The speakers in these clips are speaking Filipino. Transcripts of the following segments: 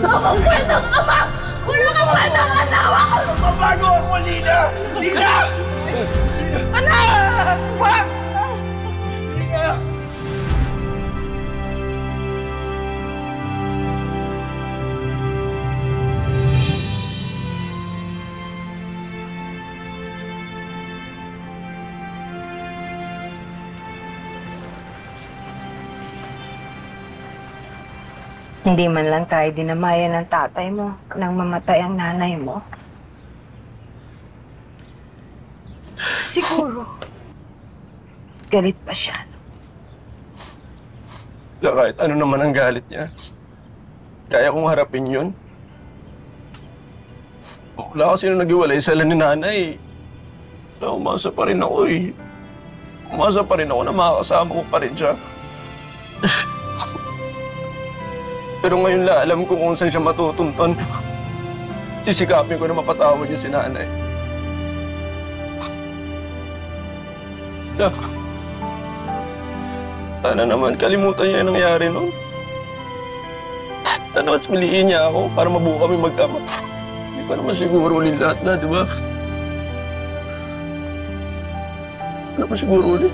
akong kwentang ama! Wala kang kwentang asawa ko! Mabago ako, Lina! Lina! Anak! Wag! Lina! Hindi man lang tayo dinamayan ng tatay mo nang mamatay ang nanay mo. Siguro, galit pa siya. Kahit ano naman ang galit niya, kaya kong harapin yun. Wala kasi nung nag-iwalay sila ni nanay. Wala, umasa pa rin ako eh. Umasa pa rin ako na makakasama ko pa rin siya. Pero ngayon la, alam ko kung saan siya matutunton. Sisikapin ko na mapatawad niya si nanay. Sana naman kalimutan niya yung nangyari noon. Sana mas piliin niya ako para mabuo kami magkama. Hindi pa naman siguro ulit lahat, di ba? Hindi pa siguro ulit.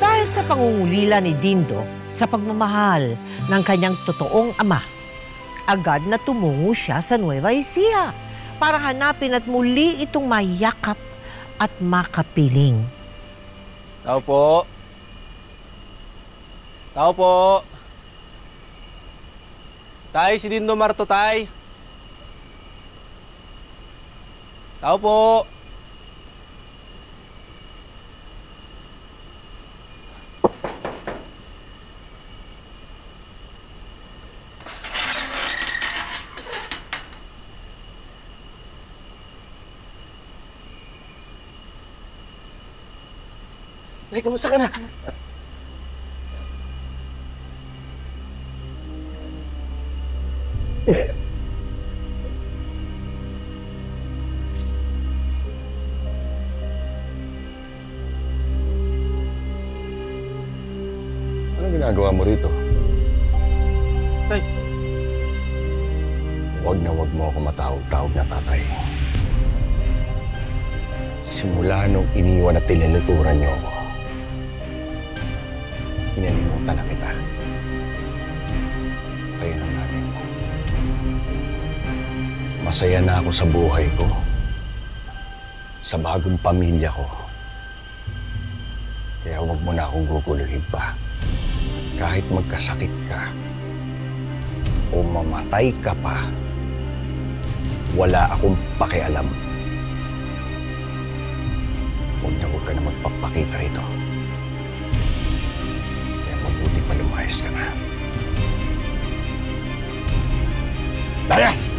Dahil sa pangungulila ni Dindo sa pagmamahal ng kanyang totoong ama, agad na tumungo siya sa Nueva Ecija para hanapin at muli itong mayakap at makapiling. Tao po. Tao po. Tay, si Dindo Marto, tay. Tao po. Ay, kamusta ka na? Anong ginagawa mo rito? Tay. Huwag na huwag mo ako matawag-tawag na tatay. Simula nung iniwan at tiniluturan niyo ako, kinalimutan na kita. Kayo ng namin mo. Masaya na ako sa buhay ko, sa bagong pamilya ko. Kaya huwag mo na akong guguluhin pa. Kahit magkasakit ka o mamatay ka pa, wala akong pakialam. Huwag ka na magpapakita rito. Kaya mabuti pa lumayas ka na. Layas!